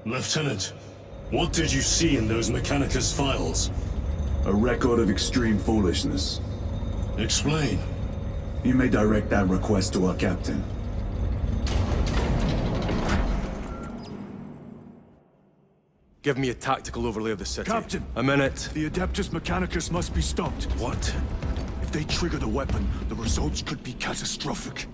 Lieutenant, what did you see in those Mechanicus files? A record of extreme foolishness. Explain. You may direct that request to our captain. Give me a tactical overlay of the city. Captain! A minute. The Adeptus Mechanicus must be stopped. What? If they trigger the weapon, the results could be catastrophic.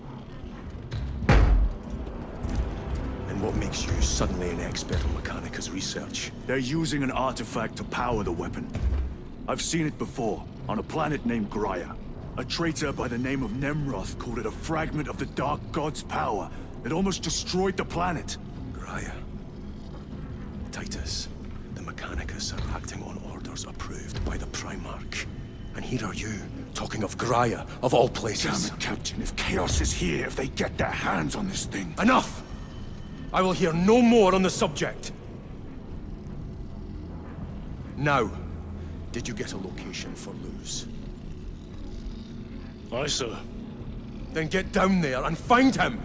And what makes you suddenly an expert on Mechanicus research? They're using an artifact to power the weapon. I've seen it before, on a planet named Graia. A traitor by the name of Nemroth called it a fragment of the Dark God's power that almost destroyed the planet. Graia. Titus, the Mechanicus are acting on orders approved by the Primarch. And here are you, talking of Graia, of all places. Damn it, Captain, if Chaos is here, if they get their hands on this thing... Enough! I will hear no more on the subject. Now, did you get a location for Luz? Aye, sir. Then get down there and find him!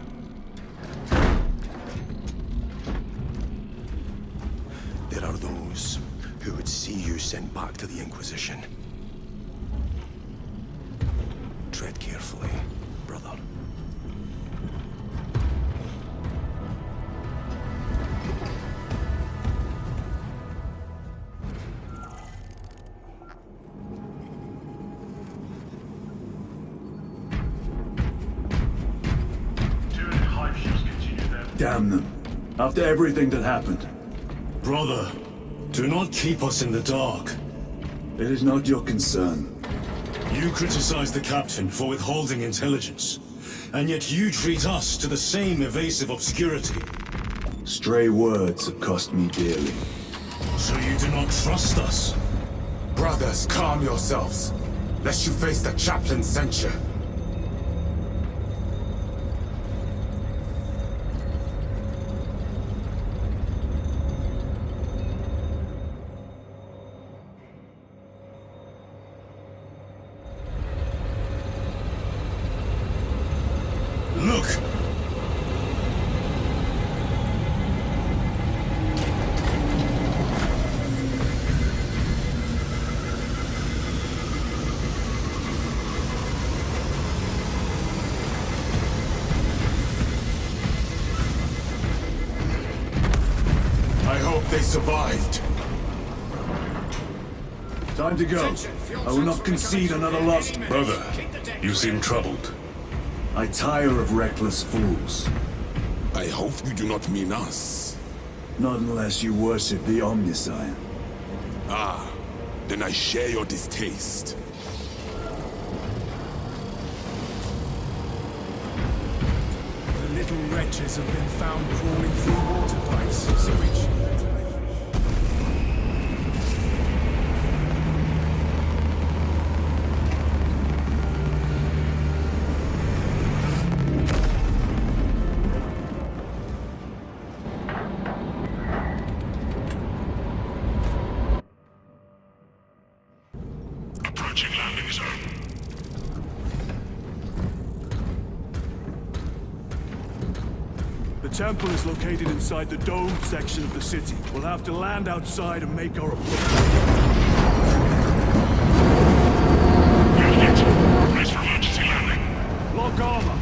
There are those who would see you sent back to the Inquisition. Tread carefully, brother. Damn them. After everything that happened. Brother, do not keep us in the dark. It is not your concern. You criticize the captain for withholding intelligence, and yet you treat us to the same evasive obscurity. Stray words have cost me dearly. So you do not trust us? Brothers, calm yourselves, lest you face the chaplain's censure. Look! I hope they survived. Time to go. I will not concede another loss. Brother, you seem troubled. I tire of reckless fools. I hope you do not mean us. Not unless you worship the Omnissiah. Ah, then I share your distaste. The little wretches have been found crawling through water pipes, sewage. Approaching landing zone. The temple is located inside the domed section of the city. We'll have to land outside and make our approach. Unit, brace for emergency landing. Lock armor!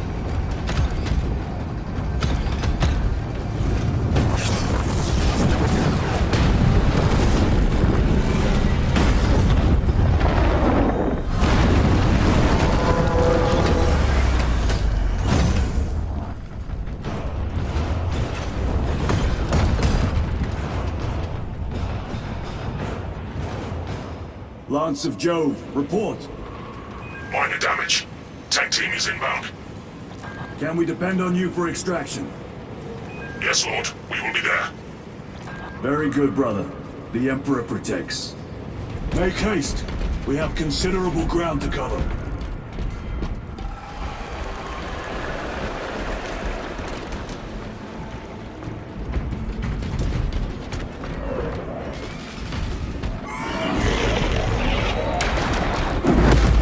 Lance of Jove, report. Minor damage. Tech team is inbound. Can we depend on you for extraction? Yes, Lord. We will be there. Very good, brother. The Emperor protects. Make haste. We have considerable ground to cover.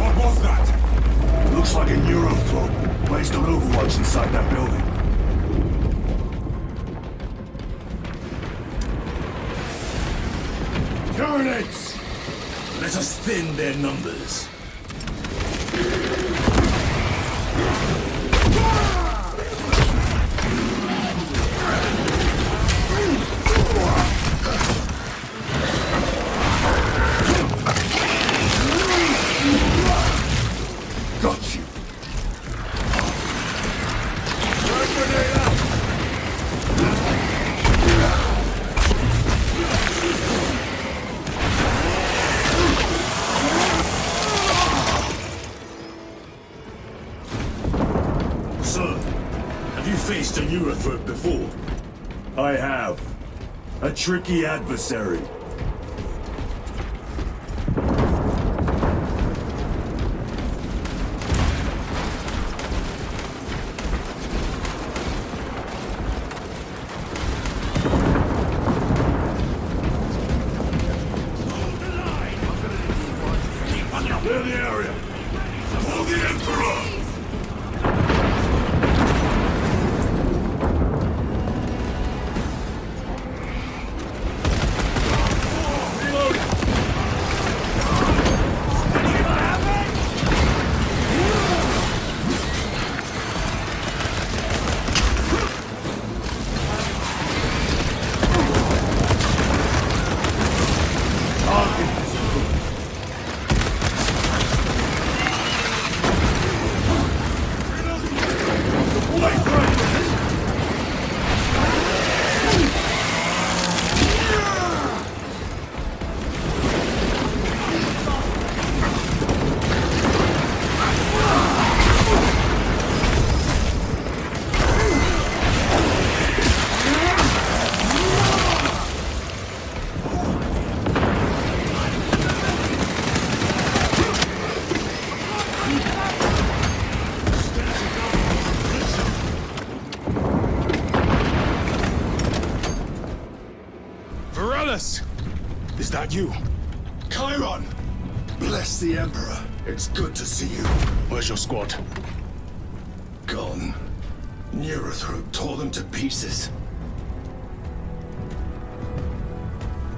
What was that? Looks like a Neurothrope, placed on Overwatch inside that building. Tyrannids! Let us thin their numbers. Got you. Sir, have you faced a Neurothrope before? I have. A tricky adversary. Clear the area. For the Emperor! Varellus! Is that you? Chiron! Bless the Emperor. It's good to see you. Where's your squad? Gone. Neurothrope tore them to pieces.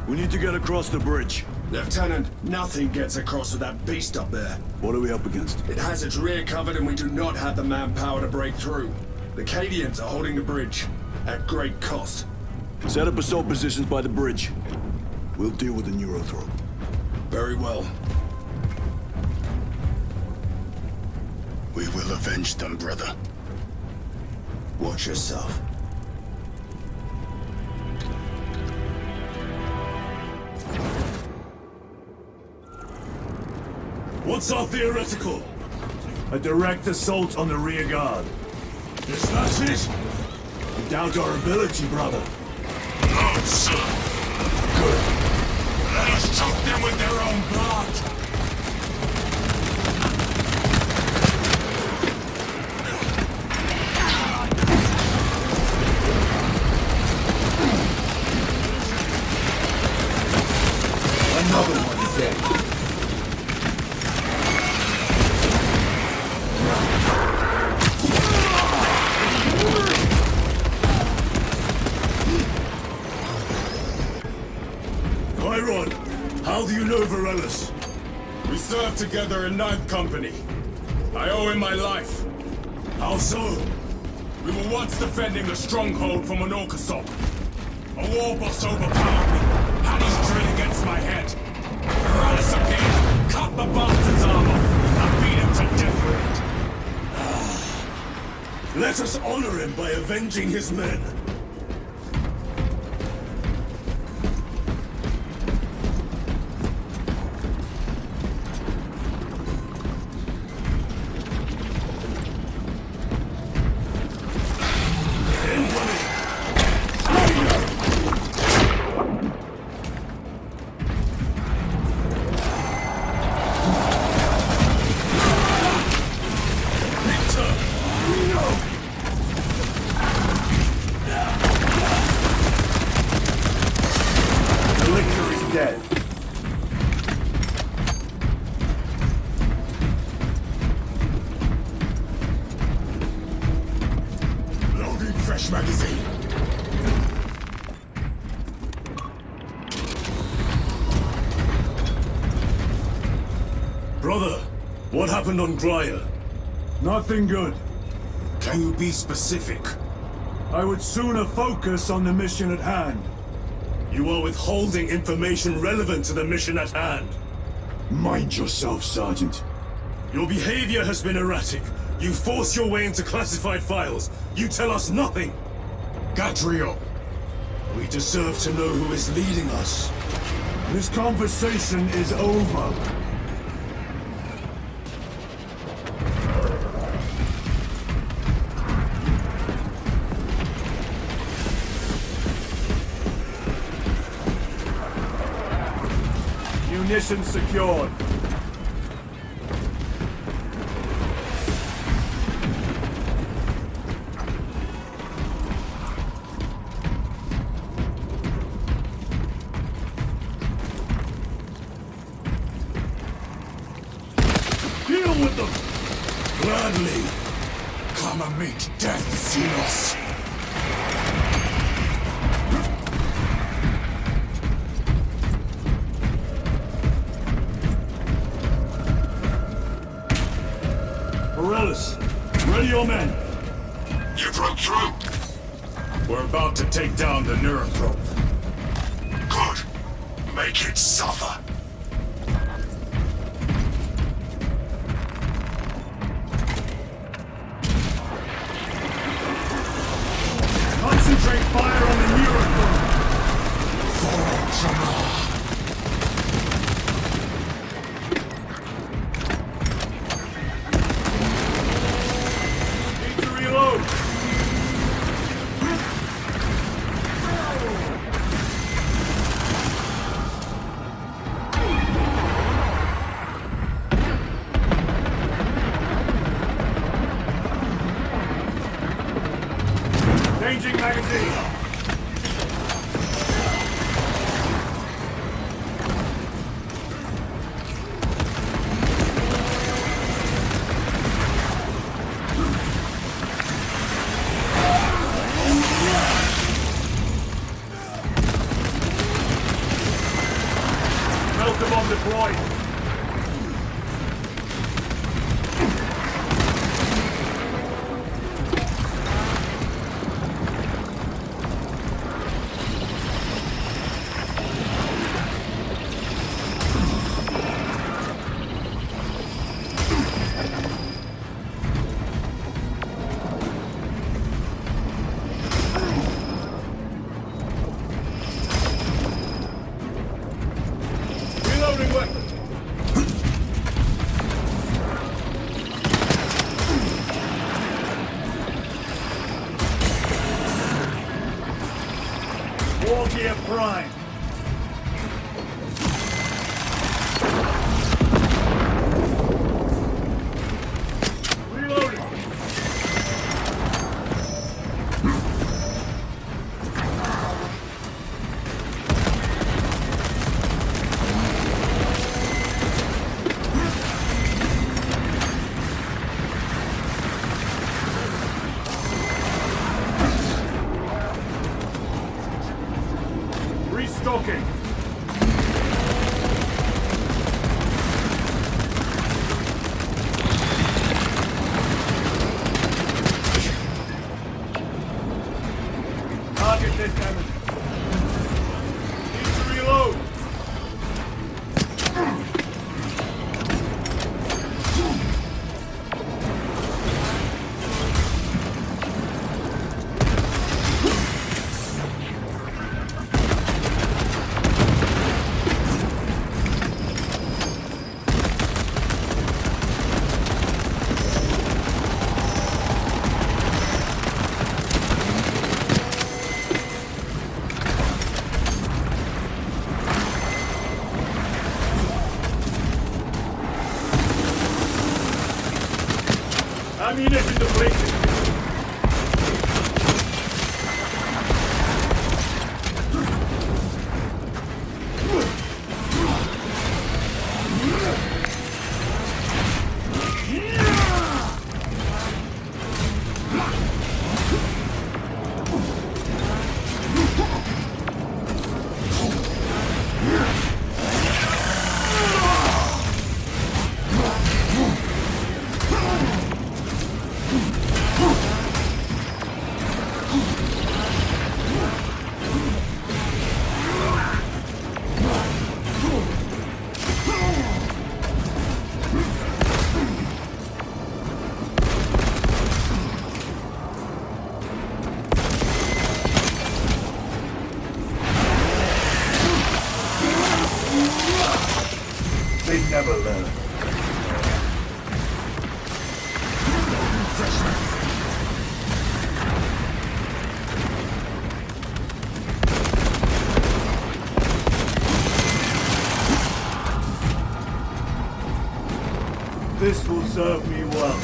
We need to get across the bridge. Lieutenant, nothing gets across with that beast up there. What are we up against? It has its rear covered and we do not have the manpower to break through. The Cadians are holding the bridge, at great cost. Set up assault positions by the bridge. We'll deal with the Neurothrope. Very well. We will avenge them, brother. Watch yourself. What's our theoretical? A direct assault on the rear guard. Is that it? You doubt our ability, brother. No, sir. Good. Let us choke them with their own blood. Another one dead. Chiron, how do you know Varellus? We served together in Ninth Company. I owe him my life. How so? We were once defending the stronghold from an Orcusop. A war boss overpowered me, had his drill against my head. Varellus appeared, cut the bastard's arm off, and beat him to death with it. Let us honor him by avenging his men. The lictor is dead. Loading fresh magazine. What happened on Graya? Nothing good. Can you be specific? I would sooner focus on the mission at hand. You are withholding information relevant to the mission at hand. Mind yourself, Sergeant. Your behavior has been erratic. You force your way into classified files. You tell us nothing. Gadriel, We deserve to know who is leading us. This conversation is over. Munitions secured. Deal with them! Gladly. come and meet death, Xenos. Morellis, ready your men. You broke through. We're about to take down the Neuroprobe. Good. Make it suffer. Concentrate fire on the Neuroprobe. Need to reload. Changing magazine. Melter bomb deployed. Reloading weapon. War gear prime. Reloading. Restocking. Target this damage. Need to reload. Ammunition depleted. They never learn. This will serve me well.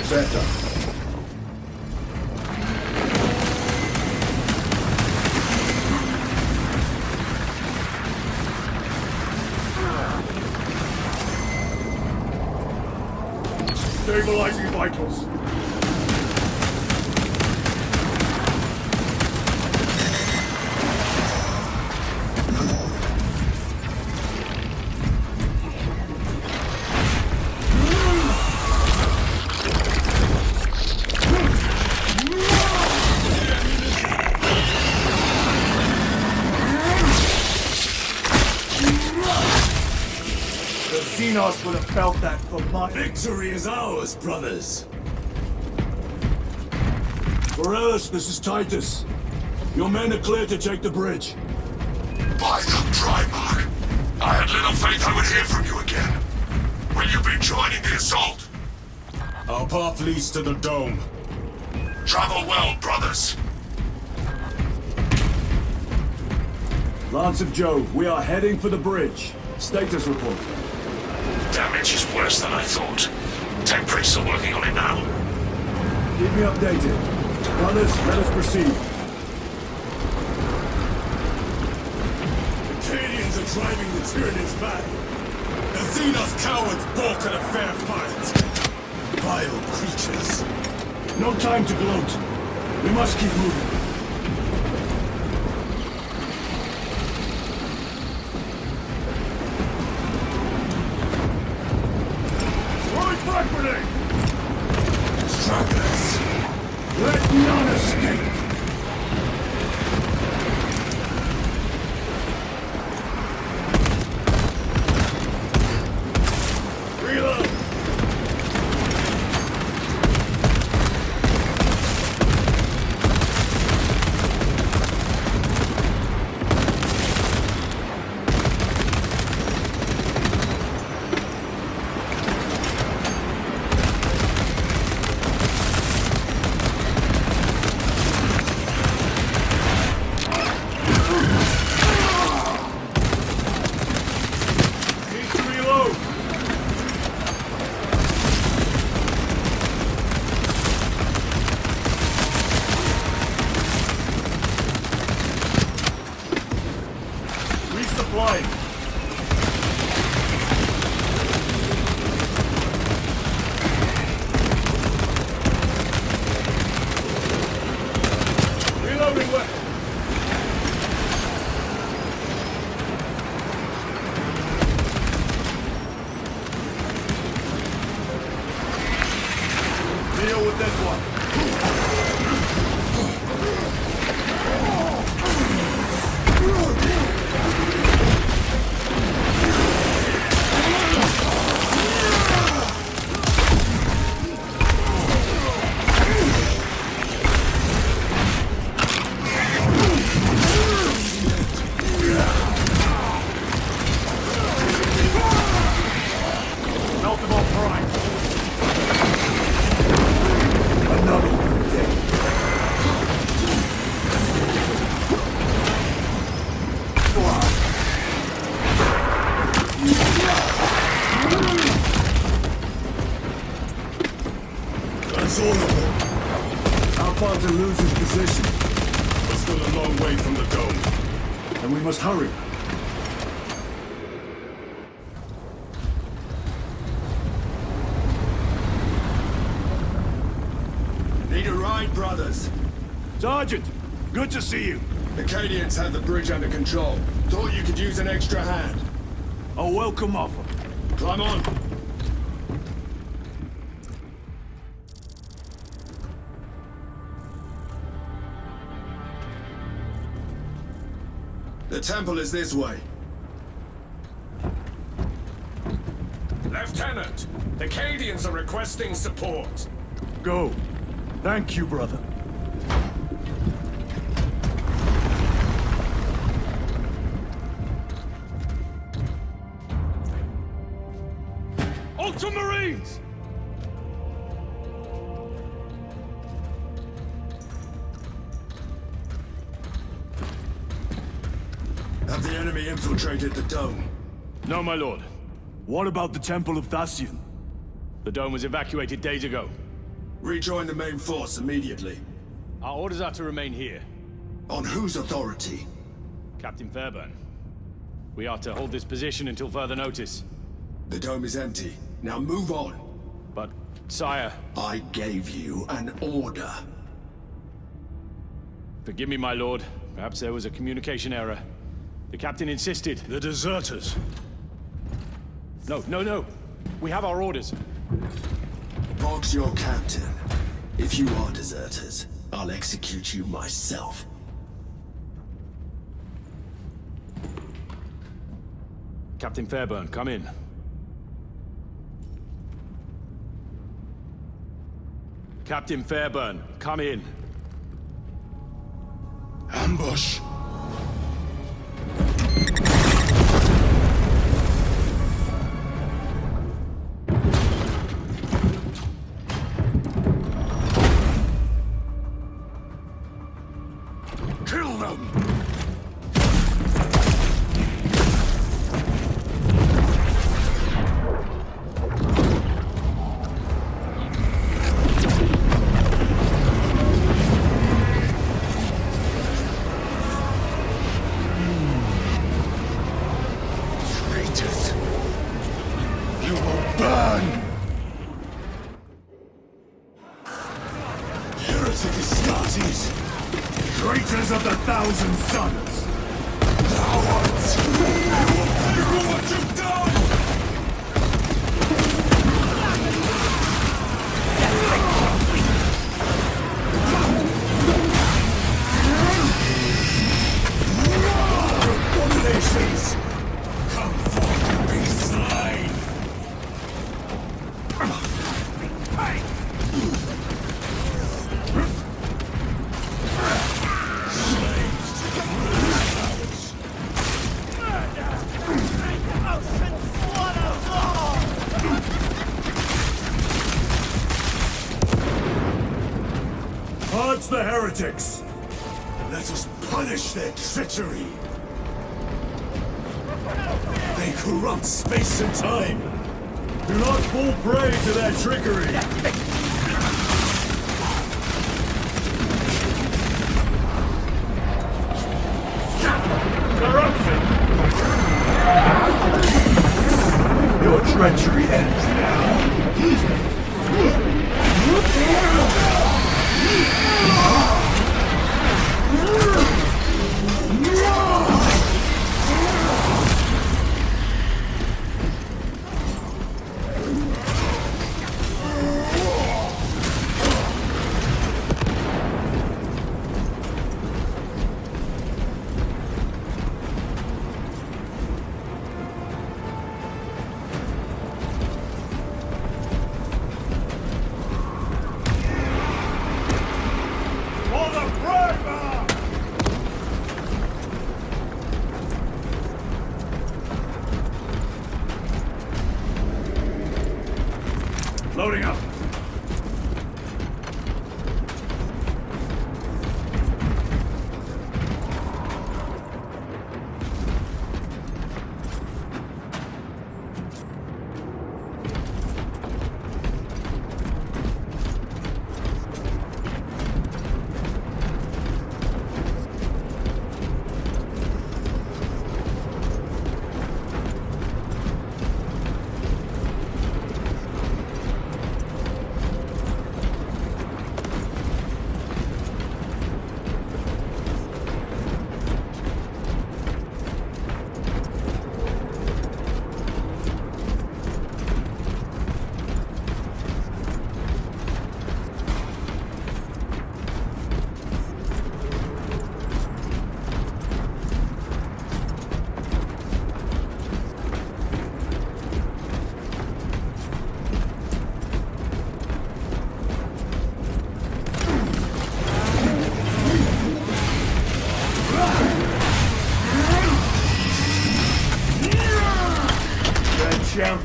Better. Stabilizing vitals. The Xenos would have felt that for months. Victory is ours, brothers. Morellis, this is Titus. Your men are clear to take the bridge. By the Primarch! I had little faith I would hear from you again. Will you be joining the assault? Our path leads to the dome. Travel well, brothers. Lance of Jove, we are heading for the bridge. Status report. Damage is worse than I thought. Tech priests are working on it now. Keep me updated. Brothers, let us proceed. The Cadians are driving the Tyranids back. The Xenos cowards balk at a fair fight. Vile creatures. No time to gloat. We must keep moving. Throwing frag grenade! Stragglers. Let none escape! Reload! Need to reload! Resupplying! Reloading weapon! Deal with this one. Multiple prime. Another one dead. That's all of them. How far to lose his position? We're still a long way from the dome. And we must hurry. Ready to ride, brothers? Sergeant, good to see you. The Cadians had the bridge under control. Thought you could use an extra hand. A welcome offer. Climb on. The temple is this way. Lieutenant, the Cadians are requesting support. Go. Thank you, brother. Ultramarines! Have the enemy infiltrated the dome? No, my lord. What about the Temple of Thasian? The dome was evacuated days ago. Rejoin the main force immediately. Our orders are to remain here. On whose authority? Captain Fairburn. We are to hold this position until further notice. The dome is empty. Now move on. But, sire, I gave you an order. forgive me, my lord. Perhaps there was a communication error. The captain insisted. The deserters. No. We have our orders. Boggs your captain. If you are deserters, I'll execute you myself. Captain Fairburn, come in. Captain Fairburn, come in. Ambush! Kill them! Traitors! You will burn! Heretic Astartes! Traitors of the Thousand Sons! Cowards! You will pay for what you've done! Abominations! Come forth and be slain! Purge the heretics! Let us punish their treachery! They corrupt space and time! Do not fall prey to their trickery! Corruption! Your treachery ends now! Loading up!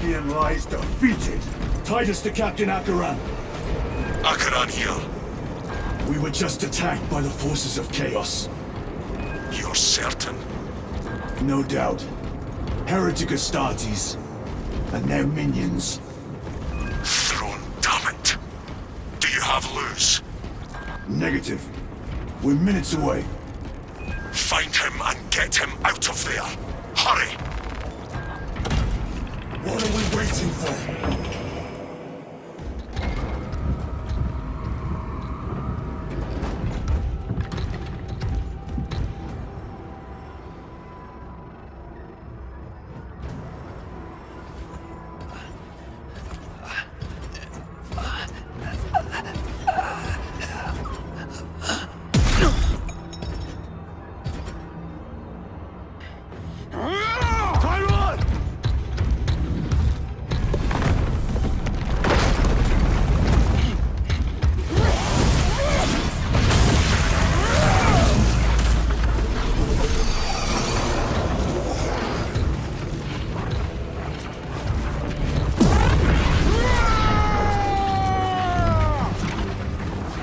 Guardian lies defeated. Titus to Captain Akaran. Akaran here. We were just attacked by the forces of Chaos. You're certain? No doubt. Heretic Astartes. And their minions. Throne, damn it. Do you have Luz? Negative. We're minutes away. Find him and get him out of there. Hurry! What are we waiting for?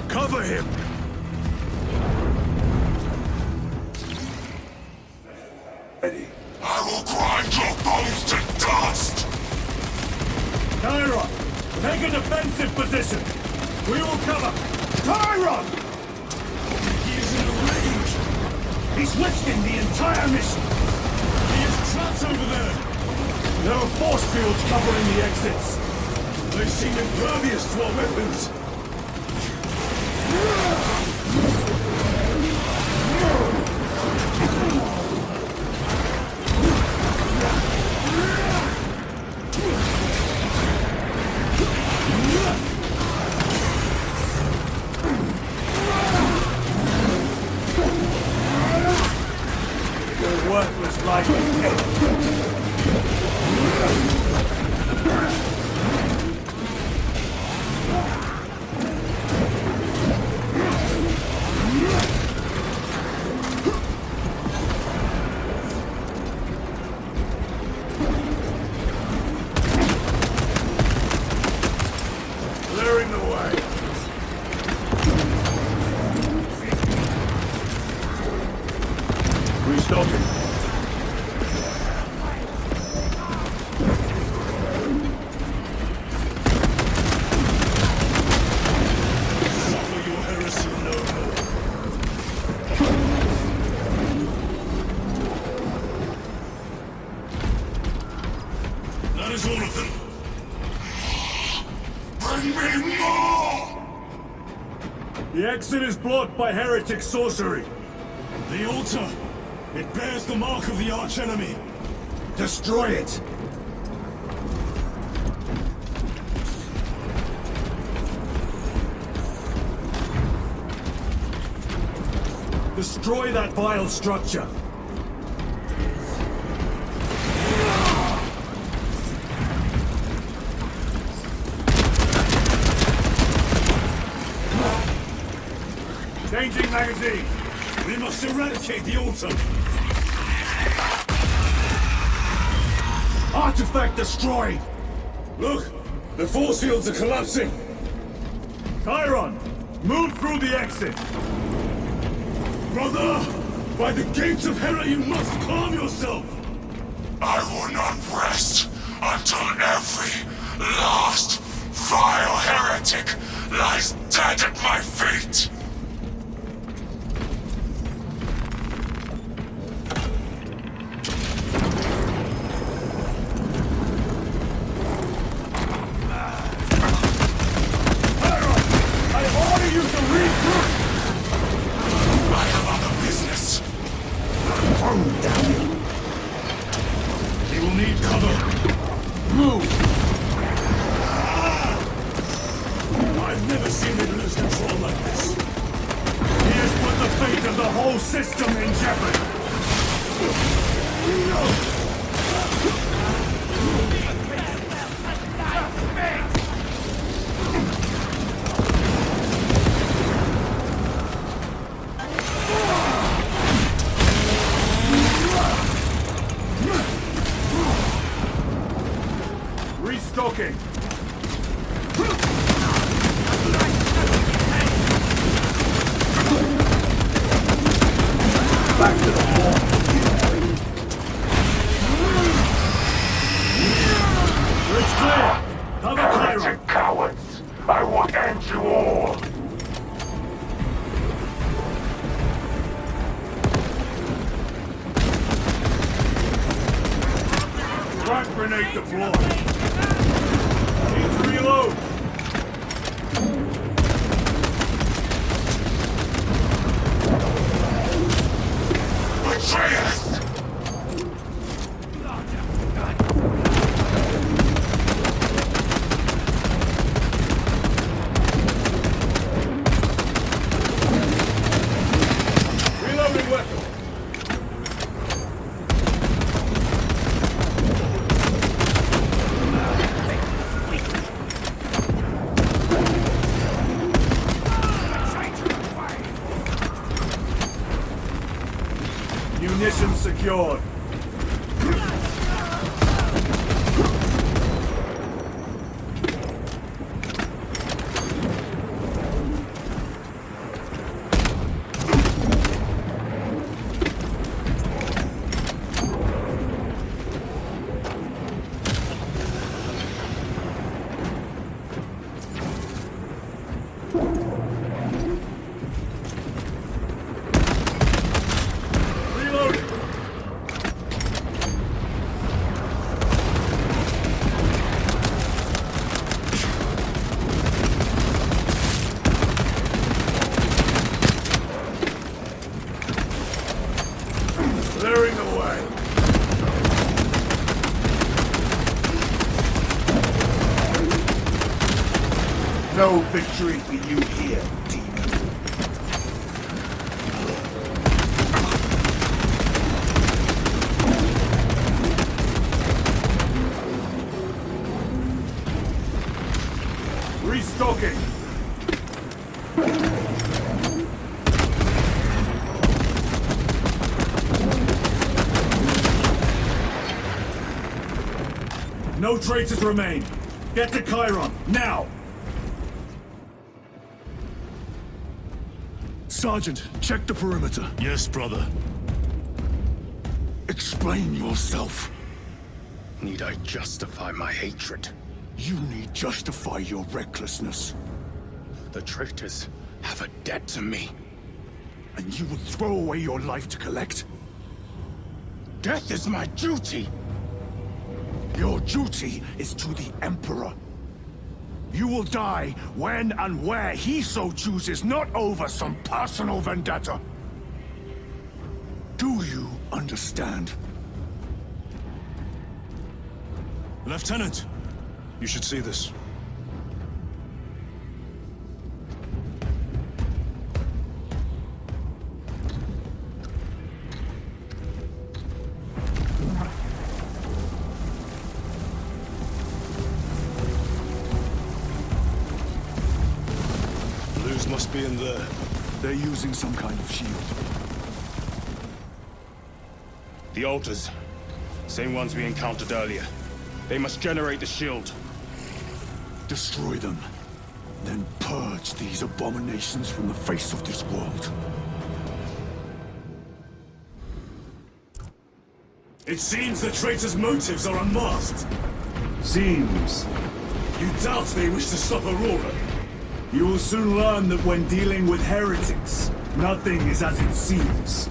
Cover him! Ready. I will grind your bones to dust! Chiron, take a defensive position. We will cover. Chiron! He is in a rage! He's risking the entire mission. He is trapped over there! There are force fields covering the exits. They seem impervious to our weapons! Your worthless life is dead. Clearing the way. Restocking. Suffer your heresy no more! That is all of them! Bring me more! The exit is blocked by heretic sorcery. The altar! It bears the mark of the archenemy! Destroy it. Destroy that vile structure. Changing magazine. We must eradicate the altar! Artifact destroyed. Look! The force fields are collapsing! Chiron, move through the exit. Brother! By the gates of Hera, you must calm yourself! I will not rest until every last vile heretic lies dead at my feet! I have other business. He will need cover! Move. I've never seen him lose control like this! Restocking! Back to the wall! Bridge clear! Cover Cairo! Heretic cowards! I will end you all! Frag grenade deployed! Need to reload! Betrayers! Reloading weapon! Munitions secured. Reloading. Clearing the way. No victory for you here, demon. Restocking. No traitors remain. Get to Chiron, now! Sergeant, check the perimeter. Yes, brother. Explain yourself. Need I justify my hatred? You need justify your recklessness. The traitors have a debt to me. And you would throw away your life to collect? Death is my duty! Your duty is to the Emperor. You will die when and where he so chooses, not over some personal vendetta. Do you understand? Lieutenant! You should see this. Blues must be in there. They're using some kind of shield. The altars. Same ones we encountered earlier. They must generate the shield. Destroy them. Then purge these abominations from the face of this world. It seems the traitors' motives are unmasked. Seems. You doubt they wish to stop Aurora? You will soon learn that when dealing with heretics, nothing is as it seems.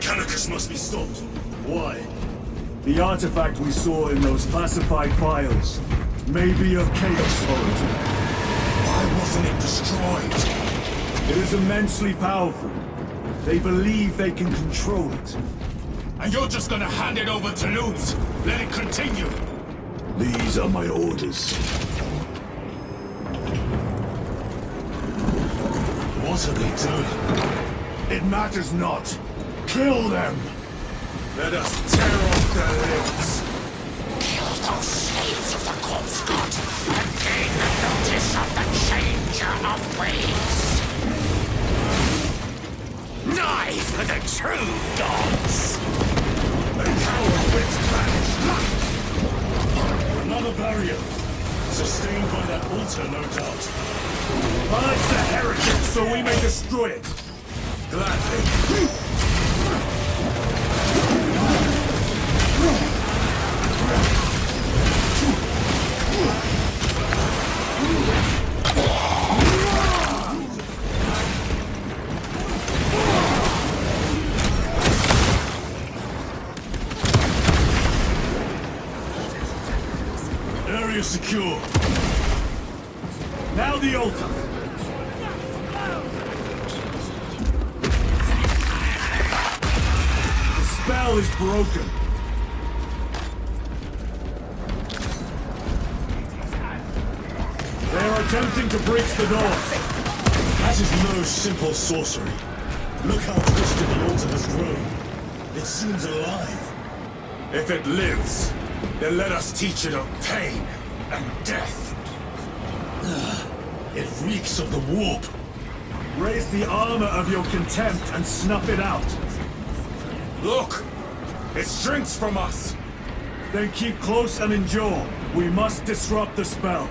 Mechanicus must be stopped. Why? The artifact we saw in those classified files may be of Chaos origin. Why wasn't it destroyed? It is immensely powerful. They believe they can control it. And you're just gonna hand it over to Lutz? Let it continue? These are my orders. What are they doing? It matters not. Kill them! Let us tear off their limbs. Kill those slaves of the corpse god and gain the notice of the changer of ways. Die for the true gods! The coward wits vanished. Another barrier. Sustained by that altar, no doubt. Purge the heretics so we may destroy it! Gladly. Area secure. Now the altar! The spell is broken. They are attempting to breach the doors. That is no simple sorcery. Look how twisted the altar has grown. It seems alive. If it lives, then let us teach it of pain and death. It reeks of the warp. Raise the armor of your contempt and snuff it out. Look! It shrinks from us! Then keep close and endure. We must disrupt the spell.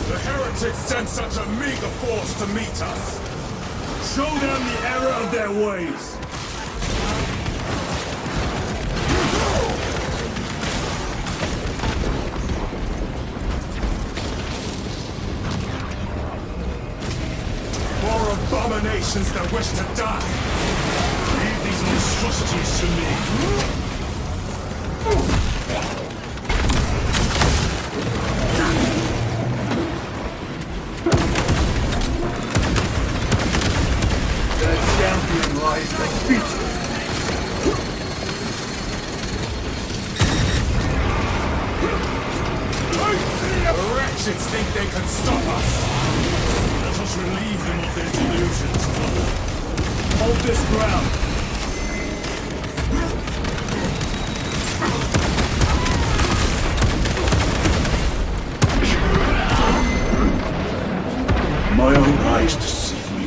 The heretics sent such a meager force to meet us! Show them the error of their ways. More abominations that wish to die! Leave these monstrosities to me. The champion lies defeated. The wretches think they can stop us! Let us relieve them of their delusions, brother. Hold this ground. My own eyes deceive me.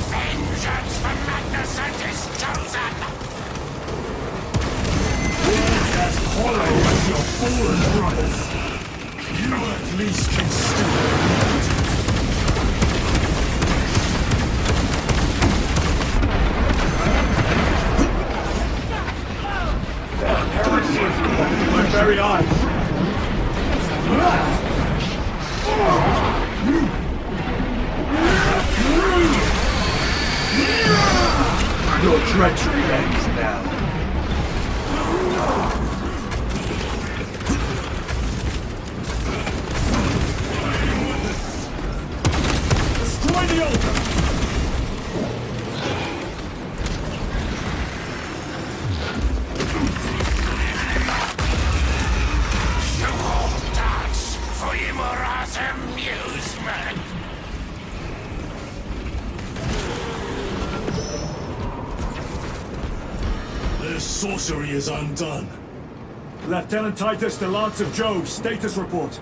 Vengeance for Magnus and his chosen! Hollow as your fallen brothers. You at least can still. My very eyes. Your treachery ends now. Destroy the altar! Dance for Imora's amusement! Their sorcery is undone. Lieutenant Titus to Lance of Jove, status report.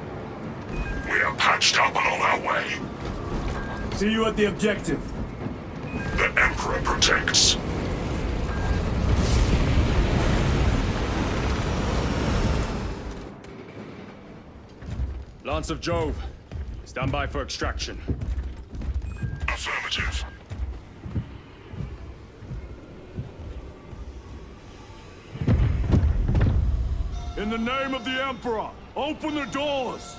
We are patched up and on our way. See you at the objective. The Emperor protects. Lance of Jove, stand by for extraction. Affirmative. In the name of the Emperor, open the doors!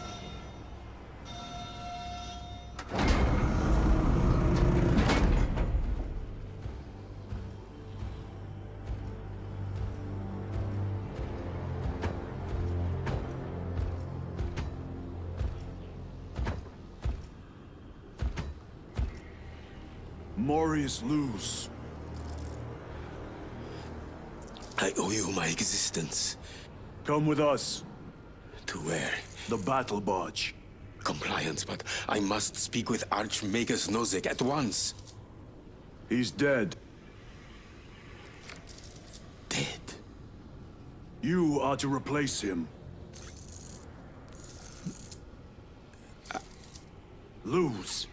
Morius Luz. I owe you my existence. Come with us. To where? The battle barge. Compliance, but I must speak with Archmagus Nozick at once. He's dead. Dead. You are to replace him. Luz.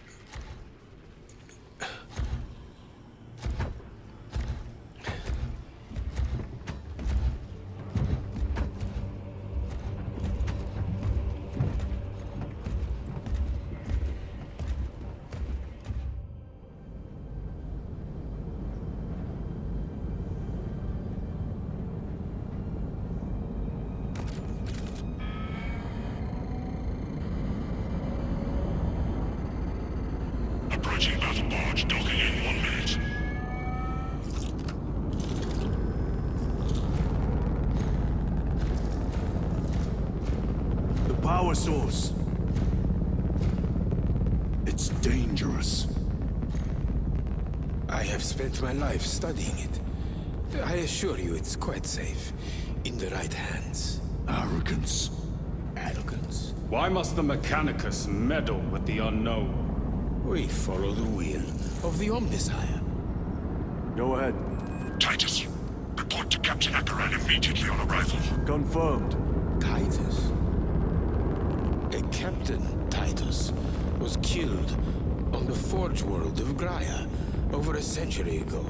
Approaching battle barge, docking in 1 minute. The power source. It's dangerous. I have spent my life studying it. I assure you it's quite safe. In the right hands. Arrogance. Arrogance. Why must the Mechanicus meddle with the unknown? We follow the will of the Omnissiah. Go ahead. Titus, report to Captain Akaran immediately on arrival. Confirmed. Titus. A Captain Titus was killed on the Forge World of Graia over a century ago.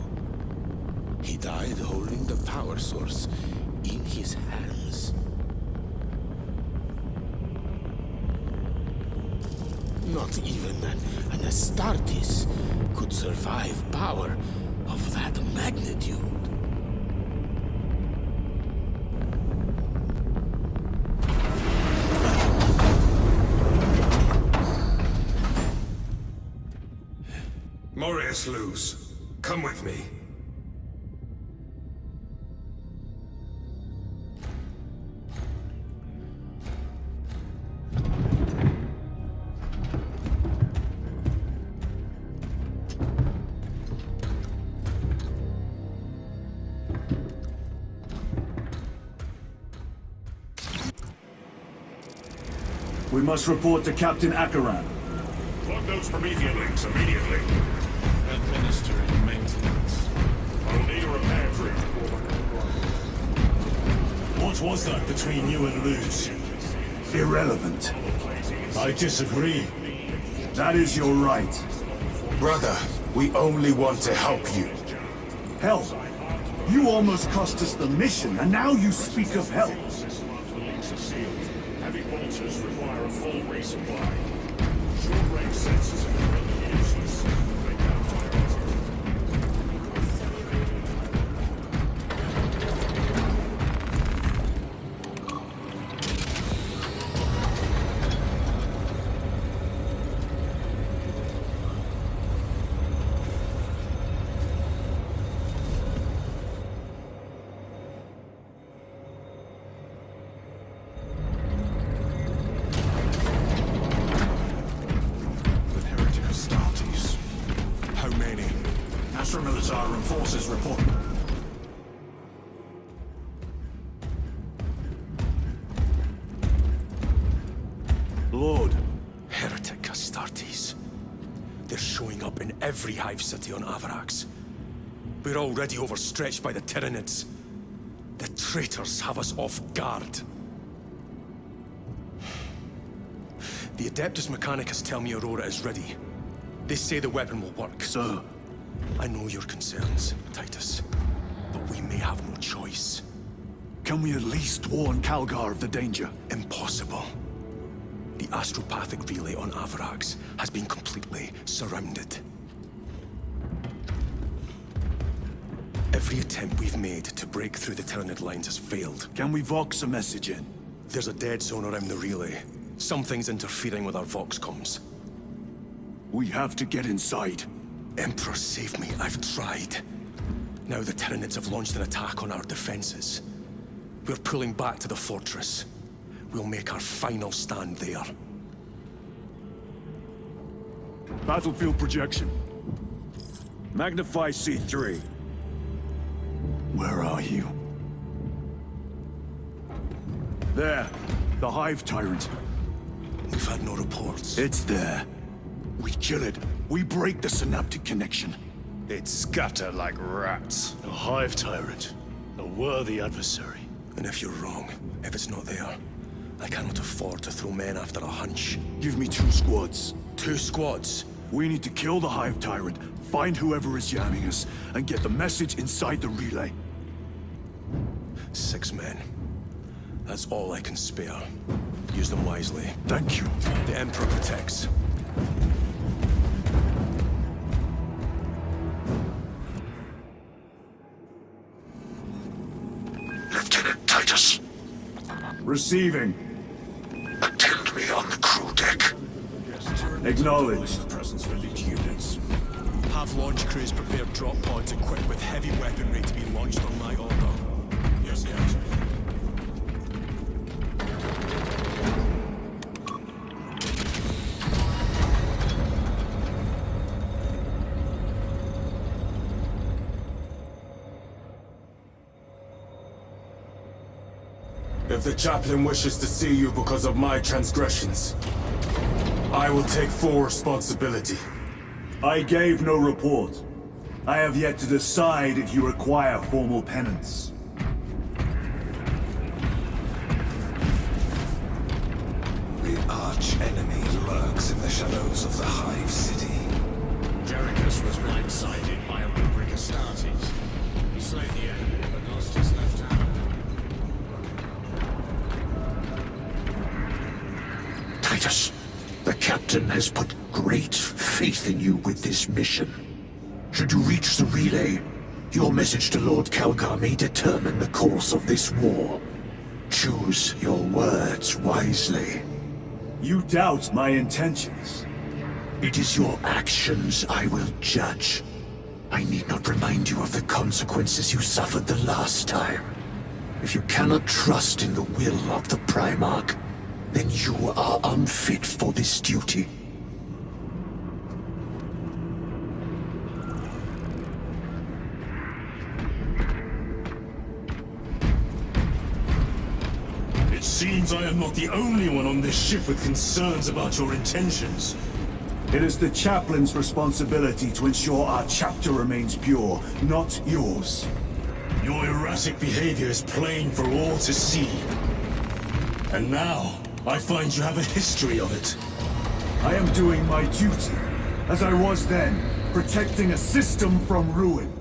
He died holding the power source in his hands. Not even an Astartes could survive power of that magnitude. Morius Luz, come with me. We must report to Captain Akaran. Plug those Promethean links immediately. Administering maintenance. I'll need a repair crew. What was that between you and Luz? Irrelevant. I disagree. That is your right. Brother, we only want to help you. Hell, you almost cost us the mission, and now you speak of help. Heavy bolters require a full resupply. Short-range sensors are currently useless. They can't direct. report. Lord, Heretic Astartes. They're showing up in every hive city on Avarax. We're already overstretched by the Tyranids. The traitors have us off guard. The Adeptus Mechanicus tell me Aurora is ready. They say the weapon will work. sir, I know your concerns, Titus, but we may have no choice. can we at least warn Calgar of the danger? Impossible. The astropathic relay on Avarax has been completely surrounded. Every attempt we've made to break through the Tyranid lines has failed. Can we vox a message in? There's a dead zone around the relay. Something's interfering with our vox comms. We have to get inside. Emperor, save me. I've tried. Now the Tyranids have launched an attack on our defenses. We're pulling back to the fortress. We'll make our final stand there. Battlefield projection. Magnify C3. Where are you? There. The Hive Tyrant. We've had no reports. It's there. We kill it. We break the synaptic connection. They'd scatter like rats. A Hive Tyrant. A worthy adversary. And if you're wrong, if it's not there, I cannot afford to throw men after a hunch. Give me 2 squads. 2 squads. We need to kill the Hive Tyrant, find whoever is jamming us, and get the message inside the relay. 6 men. That's all I can spare. Use them wisely. Thank you. The Emperor protects. Lieutenant Titus, Receiving. attend me on the crew deck. Acknowledged. Presence of elite units. Have launch crews prepare drop pods equipped with heavy weaponry to be launched on my order. Yes, Captain. If the chaplain wishes to see you because of my transgressions, I will take full responsibility. I gave no report. I have yet to decide if you require formal penance. The arch-enemy lurks in the shadows of the Hive City. Jerichus was blindsided by a rubric Astartes. He slayed the enemy, but lost his left hand. Titus, the captain has put great faith in you with this mission. Should you reach the relay, your message to Lord Calgar may determine the course of this war. Choose your words wisely. You doubt my intentions. It is your actions I will judge. I need not remind you of the consequences you suffered the last time. If you cannot trust in the will of the Primarch, then you are unfit for this duty. It seems I am not the only one on this ship with concerns about your intentions. It is the chaplain's responsibility to ensure our chapter remains pure, not yours. Your erratic behavior is plain for all to see. And now, I find you have a history of it. I am doing my duty, as I was then, protecting a system from ruin.